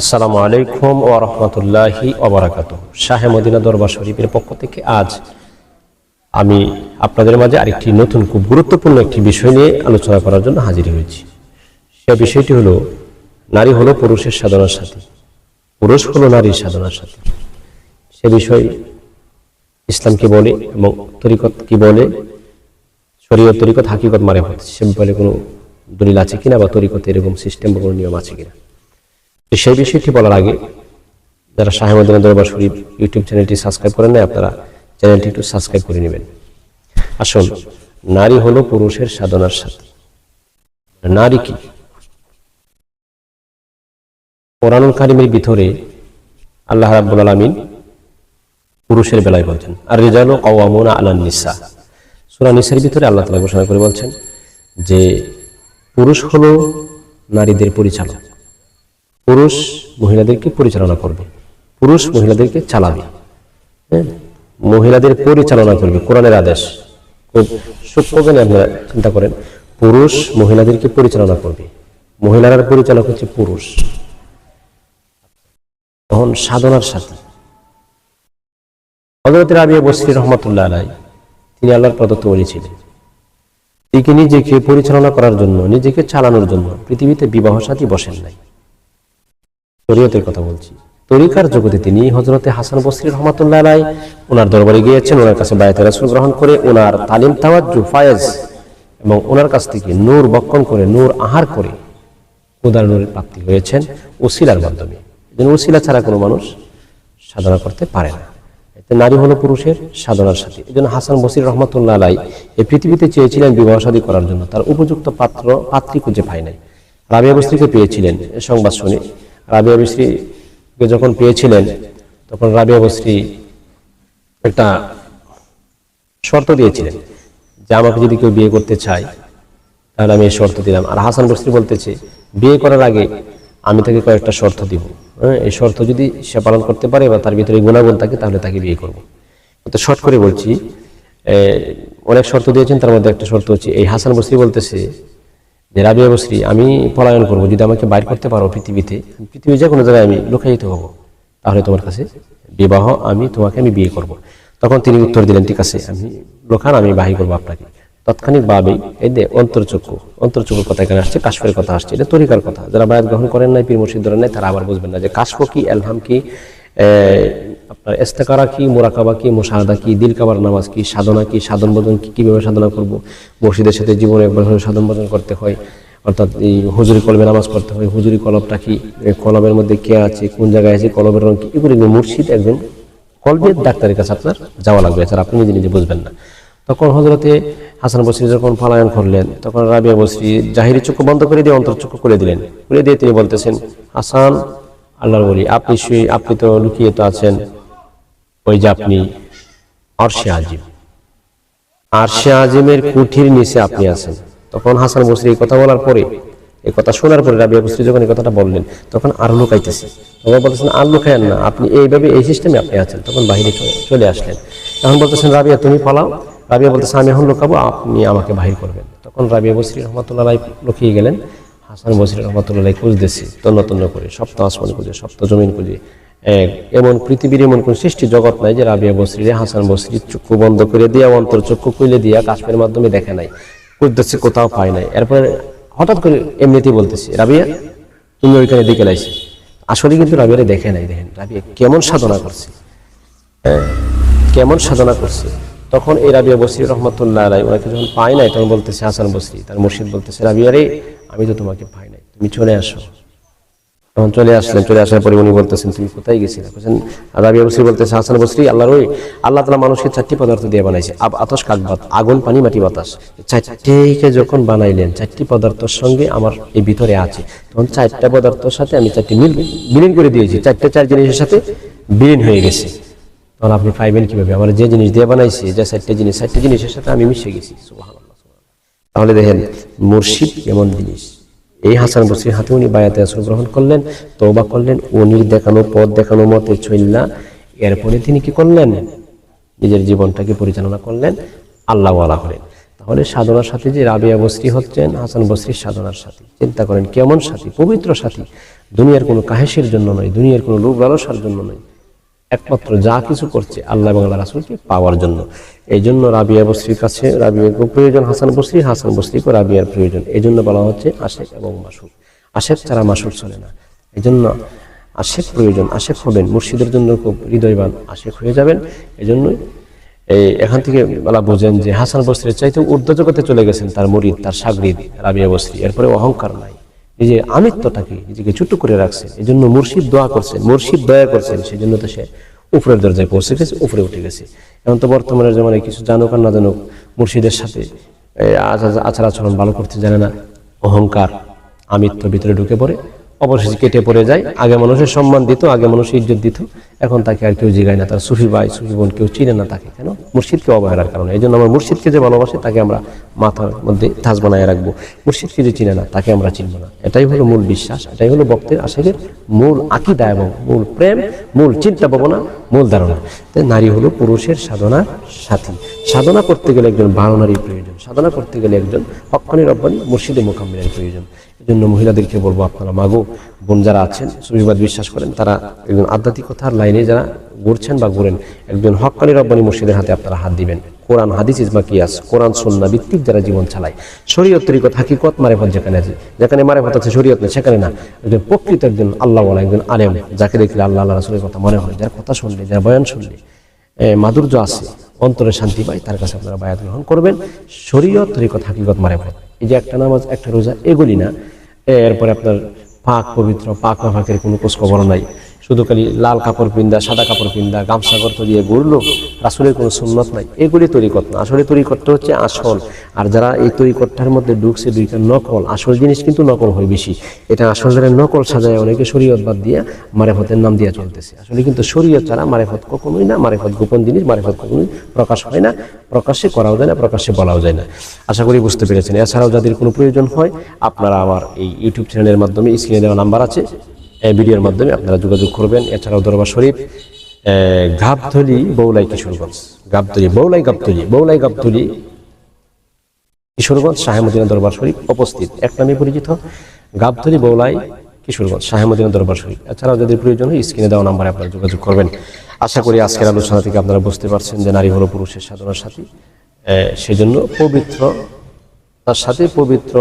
আসসালামু আলাইকুম ওয়া রাহমাতুল্লাহি ওয়া বারাকাতুহু। শাহে মদিনা দরবার শরীফের পক্ষ থেকে আজ আমি আপনাদের মাঝে আরেকটি নতুন খুব গুরুত্বপূর্ণ একটি বিষয় নিয়ে আলোচনা করার জন্য হাজির হয়েছি। সে বিষয়টি হলো, নারী হলো পুরুষের সাধনার সাথী, পুরুষ হলো নারীর সাধনার সাথী। সে বিষয় ইসলাম কি বলে এবং তরিকত কি বলে, শরীয়ত তরিকত হাকিকত মারিফত, সে ব্যাপারে কোনো দলিল আছে কিনা বা তরিকতে এরকম সিস্টেম বা কোনো নিয়ম আছে কিনা। সেই বিষয়টি বলার আগে যারা শাহে মদিনা দরবার শরীফ ইউটিউব চ্যানেলটি সাবস্ক্রাইব করেন না, আপনারা চ্যানেলটি একটু সাবস্ক্রাইব করে নেবেন। আসল নারী হলো পুরুষের সাধনার সাথী। নারী কি? কোরআনুল কারীমের ভিতরে আল্লাহ রাব্বুল আলামিন পুরুষের বেলায় বলছেন, আর রিজালু কাওয়ামুনা আলান নিসা। সূরা নিসার ভিতরে আল্লাহ তাআলা ঘোষণা করে বলছেন যে পুরুষ হলো নারীদের পরিচালক, পুরুষ মহিলাদেরকে পরিচালনা করবে, পুরুষ মহিলাদেরকে চালাবে, মহিলাদের পরিচালনা করবে। কোরআনের আদেশ, খুব সূক্ষ্মভাবে আপনারা চিন্তা করেন, পুরুষ মহিলাদেরকে পরিচালনা করবে, মহিলার পরিচালক হচ্ছে পুরুষ। তখন সাধনার সাথে হযরত রাবিয়া বসরি রহমাতুল্লাহ আলাইহি, তিনি আল্লাহর প্রদত্ত ওলি ছিলেন। তিনি নিজেকে পরিচালনা করার জন্য, নিজেকে চালানোর জন্য পৃথিবীতে বিবাহ সাথী বসেন নাই। শরীয়তের কথা বলছি, তরিকার জগতে তিনি হযরতে হাসান বসরি রহমাতুল্লাহ আলাইহি ওনার দরবারে গিয়েছেন, ওনার কাছে বায়াতে রাসূল গ্রহণ করে ওনার তালিম তাওয়াজ্জু ফায়েজ এবং ওনার কাছ থেকে নূর বক্ষণ করে, নূর আহার করে খোদার নূরের প্রাপ্তি হয়েছেন ওসিলার মাধ্যমে। যেন ওসিলা ছাড়া কোনো মানুষ সাধনা করতে পারে না। এতে নারী হলো পুরুষের সাধনার সাথী। এই জন্য হাসান বসরি রহমাতুল্লাহ আলাইহি এই পৃথিবীতে চেয়েছিলেন বিবাহ শাদী করার জন্য, তার উপযুক্ত পাত্রী খুঁজে পায় নাই। রাবিয়া বসরিকে পেয়েছিলেন। এ সংবাদ শুনে রাবিয়া বসরিকে যখন পেয়েছিলেন, তখন রাবিয়া বসরি একটা শর্ত দিয়েছিলেন যে আমাকে যদি কেউ বিয়ে করতে চায় তাহলে আমি এই শর্ত দিলাম। আর হাসান বসরি বলতেছে, বিয়ে করার আগে আমি তাকে কয়েকটা শর্ত দিব, এই শর্ত যদি সে পালন করতে পারে বা তার ভিতরে গুণাগুণ থাকে তাহলে তাকে বিয়ে করবো। তো শর্ট করে বলছি, অনেক শর্ত দিয়েছেন, তার মধ্যে একটা শর্ত হচ্ছে এই। হাসান বসরি বলতেছে যে রাবিয়া বসরি, আমি পলায়ন করবো, যদি আমাকে বাইর করতে পারো পৃথিবীর যে কোনো জায়গায় আমি লুকায়িত হব, তাহলে তোমার কাছে বিবাহ, তোমাকে আমি বিয়ে করব। তখন তিনি উত্তর দিলেন, ঠিক আছে, আমি লোখান, আমি বাহির করবো আপনাকে। তাৎক্ষণিকভাবেই এই যে অন্তর্চক্ষুর কথা এখানে আসছে, কাশফের কথা আসছে, এটা তরিকার কথা। যারা বায়াত গ্রহণ করেন নাই, পীর মুর্শিদ ধরেন নাই, তারা আবার বুঝবেন না যে কাশফ কি, এলহাম কি, আপনার ইস্তেকারা কি, মুরাকাবা কি, মুশাহাদা কি, দিল কাবার নামাজ কি, সাধনা কি, সাধন ভজন কি, কিভাবে সাধনা করব, মুর্শিদের সাথে জীবনে একবার সাধন ভজন করতে হয়, অর্থাৎ এই হুজুরি কলবে নামাজ পড়তে হয়, হুজুরি কলবটা কি, কলবের মধ্যে কে আছে, কোন জায়গায় আছে, কলবের রং কি, এগুলো মুর্শিদ একজন কলবের ডাক্তারের কাছে আপনার যাওয়া লাগবে, এছাড়া আপনি নিজে নিজে বুঝবেন না। তখন হযরতে হাসান বসরি যখন পলায়ন করলেন, তখন রাবিয়া বসরি জাহিরি চক্ষু বন্ধ করে দিয়ে অন্তর্চক্ষু খুলে দিলেন। খুলে দিয়ে তিনি বলতেছেন, হাসান আল্লাহর ওলি, আপনি তো লুকিয়ে তো আছেন, ওই যে আপনি আরশে আজিম, আরশে আজিমের কুঠির নিচে আপনি আছেন। তখন হাসান বসরি এই কথা বলার পরে, এই কথা শোনার পরে রাবিয়া বসরি যখন এই কথাটা বললেন, তখন আরো লুকাইতেছে। তখন বলতেছেন, আর লুকায়েন না, আপনি এইভাবে এই সিস্টেমে আপনি আছেন। তখন বাহিরে চলে আসলেন। এখন বলতেছেন, রাবিয়া তুমি পালাও। রাবিয়া বলতেছে, আমি এখন লুকাবো, আপনি আমাকে বাহির করবেন। তখন রাবিয়া বসরি রহমাতুল্লাহ আলাইহি লুকিয়ে গেলেন। হাসান বসরি রহমাতুল্লাহ আলাইহি খুঁজতেছে তন্ন করে, সপ্ত আসমান খুঁজে, সপ্ত জমিন খুঁজে, এমন পৃথিবীর এমন কোন সৃষ্টি জগৎ নাই যে রাবিয়া বসরি হাসান বসরি চক্ষু বন্ধ করে দিয়া, অন্তর চক্ষু খুলে দিয়া, কাশফের মাধ্যমে দেখে নাই, খুঁজতেছে, কোথাও পায় নাই। এরপরে হঠাৎ করে এমনিতেই বলতেছে, রাবিয়া তুমি ওইখানে দিকে লাইছি। আসলে কিন্তু রাবিয়ারে দেখে নাই। দেখেন রাবিয়া কেমন সাধনা করছে, কেমন সাধনা করছে। তখন এই রাবিয়া বসরি রহমাতুল্লাহ আলাইহি ওনাকে যখন পায় নাই, তখন বলতেছে হাসান বসরি, তার মুর্শিদ বলতেছে, রাবিয়া রে, আমি তো তোমাকে পাই নাই, তুমি চলে আসো। তখন চলে আসলেন। চলে আসার পরে উনি বলতেছেন, তুমি কোথায় গেছিলে? রাবিয়া বসরি বলতেছে, হাসান বসরি, আল্লাহ তাআলা মানুষকে 4টি পদার্থ দিয়ে বানাইছে, আতশ, কাকবাত, আগুন, পানি, মাটি, বাতাস। 4টিকে যখন বানাইলেন, 4টি পদার্থের সঙ্গে আমার এই ভিতরে আছে, তখন 4টা পদার্থের সাথে আমি 4টি বিলীন করে দিয়েছি, 4 জিনিসের সাথে বিলীন হয়ে গেছে। তখন আপনি পাইবেন কিভাবে? আমার যে জিনিস দিয়ে বানাইছে, যে 4টি জিনিসের সাথে আমি মিশে গেছি। সুবহানাল্লাহ। তাহলে দেখেন মুর্শিদ কেমন জিনিস। এই হাসান বসরির হাতে উনি বায়াতে রাসূল গ্রহণ করলেন, তওবা করলেন, উনি দেখানো পথ, দেখানো মতে চললা। এরপরে তিনি কি করলেন? নিজের জীবনটাকে পরিচালনা করলেন, আল্লাহ ওয়ালা হলেন। তাহলে সাধনার সাথী যে রাবিয়া বসরি হচ্ছেন হাসান বসরির সাধনার সাথী। চিন্তা করেন কেমন সাথী, পবিত্র সাথী। দুনিয়ার কোনো কাহেসের জন্য নয়, দুনিয়ার কোনো লোভ লালসার জন্য নয়, একমাত্র যা কিছু করছে আল্লাহ এবং আল্লাহ রাসূলকে পাওয়ার জন্য। এই জন্য রাবিয়া বসরির কাছে রাবিয়াকে প্রয়োজন, হাসান বসরিকে রাবিয়ার প্রয়োজন। এই জন্য বলা হচ্ছে আশেক এবং মাসুক। আশেক ছাড়া মাসুক চলে না। এই জন্য আশেক প্রয়োজন, আশেক হবেন, মুর্শিদের জন্য খুব হৃদয়বান আশেক হয়ে যাবেন। এই জন্যই এখান থেকে বলা বোঝেন যে হাসান বসরির চাইতে ঊর্ধ্ব জগতে চলে গেছেন তার মুরিদ, তার সাগরিদ রাবিয়া বসরি। এরপরে অহংকার নাই, নিজের আমিত্বটাকে নিজেকে ছোট করে রাখছেন। এই জন্য মুর্শিদ দোয়া করছেন, মুর্শিদ দয়া করছেন, সেই জন্য তো সে উপরের দরজায় পৌঁছে গেছে, উপরে উঠে গেছে। এখন তো বর্তমানের জমানায় কিছু জানুক আর না জানুক, মুর্শিদের সাথে আচার আচরণ ভালো করতে জানে না, অহংকার আমিত্ব ভিতরে ঢুকে পড়ে, অবশেষে কেটে পড়ে যায়। আগে মানুষের সম্মান দিত, আগে মানুষের ইজ্জত দিত, এখন তাকে আর কেউ জিগায় না, তার সুফি ভাই সুফি বোন কেউ চিনে না তাকে। কেন? মুর্শিদকে অবহেলার কারণে। এই জন্য আমরা মুর্শিদকে যে ভালোবাসি তাকে আমরা মাথার মধ্যে তাজ বানায় রাখবো, মুর্শিদকে যে চিনে না তাকে আমরা চিনব না। এটাই হলো মূল বিশ্বাস, এটাই হলো ভক্তের আশেকের মূল আকীদা এবং মূল প্রেম, মূল চিন্তা ভাবনা, মূল ধারণা। তাই নারী হলো পুরুষের সাধনার সাথী। সাধনা করতে গেলে একজন ভালো নারীর প্রয়োজন, সাধনা করতে গেলে একজন হক্কানি রব্বানি মুর্শিদে মুকাম্মিলের প্রয়োজন। এই জন্য মহিলাদেরকে বলবো, আপনারা মাগো বোন যারা আছেন, সুফিবাদ বিশ্বাস করেন, তারা একজন আধ্যাত্মিকতার লাইনে যারা ঘুরছেন বা ঘুরেন, একজন হক্কানি রব্বানি মুর্শিদের হাতে আপনারা হাত দিবেন। কোরআন হাদিস ইজমা কিয়াস, কোরআন সুন্নাহ ভিত্তিক যারা জীবন চালায়, শরীয়ত তরিকত হাকিকত মারিফত যেখানে আছে, যেখানে মারিফত আছে শরীয়ত নেই সেখানে না, একজন প্রকৃত একজন আল্লাহওয়ালা, একজন আলেম, যাকে দেখলে আল্লাহ আল্লাহ রাসূলের কথা মনে হয়, যার কথা শুনলে, যার বয়ান শুনলে মাধুর্য আছে, অন্তরে শান্তি পায়, তার কাছে আপনারা বায়াত গ্রহণ করবেন। শরীয়ত তরিকত হাকিকত মারিফত, এই যে একটা নামাজ একটা রোজা এগুলি না, এরপরে আপনার পাক পবিত্র পাক পাকের কোনো খোঁজ খবর নাই, শুধু খালি লাল কাপড় পিন্দা, সাদা কাপড় পিন্দা, গামছা গর্ত দিয়ে ঘুরলো, রাসূলের কোনো সুন্নত নাই, এগুলি তরিকত না। আসলে তরিকতটা হচ্ছে আসল। আর যারা এই তরিকতটার মধ্যে ঢুকছে, দুইটা নকল, আসল জিনিস কিন্তু নকল হয় বেশি। এটা আসল যারা নকল সাজায় অনেকে শরীয়ত বাদ দিয়ে মারিফতের নাম দিয়ে চলতেছে। আসলে কিন্তু শরীয়ত ছাড়া মারিফত কখনোই না, মারিফত গোপন জিনিস, মারিফত কখনোই প্রকাশ হয় না, প্রকাশ্যে করাও যায় না, প্রকাশ্যে বলাও যায় না। আশা করি বুঝতে পেরেছেন। এছাড়াও যাদের কোনো প্রয়োজন হয়, আপনারা আমার এই ইউটিউব চ্যানেলের মাধ্যমে স্ক্রিনে দেওয়া নাম্বার আছে, এই ভিডিওর মাধ্যমে আপনারা যোগাযোগ করবেন। এছাড়াও দরবার শরীফ, গাবতলী, বৌলাই, কিশোরগঞ্জ, বৌলাই গাবতলী কিশোরগঞ্জ, শাহে মদিনা দরবার শরীফ অবস্থিত, এক নামে পরিচিত গাবতলী, বৌলাই, কিশোরগঞ্জ, শাহে মদিনা দরবার শরীফ। এছাড়াও যদি প্রয়োজন হয় স্ক্রিনে দেওয়া নাম্বারে আপনারা যোগাযোগ করবেন। আশা করি আজকের আলোচনা থেকে আপনারা বুঝতে পারছেন যে নারী হলো পুরুষের সাধনার সাথী। সেজন্য পবিত্রতার সাথে, পবিত্র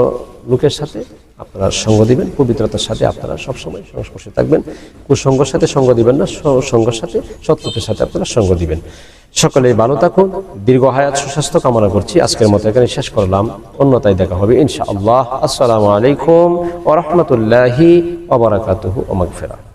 লোকের সাথে আপনারা সঙ্গ দিবেন, পবিত্রতার সাথে আপনারা সবসময় সংস্পর্শে থাকবেন। কুসঙ্গের সাথে সঙ্গ দিবেন না, সঙ্গের সাথে সৎলোকের সাথে আপনারা সঙ্গ দিবেন। সকলেই ভালো থাকুন, দীর্ঘ হায়াত সুস্বাস্থ্য কামনা করছি। আজকের মতো এখানে শেষ করলাম, অন্যতায় দেখা হবে ইনশাআল্লাহ। আসসালামু আলাইকুম ওয়া রাহমাতুল্লাহি ওয়া বারাকাতুহু ওয়া মাগফিরাহ।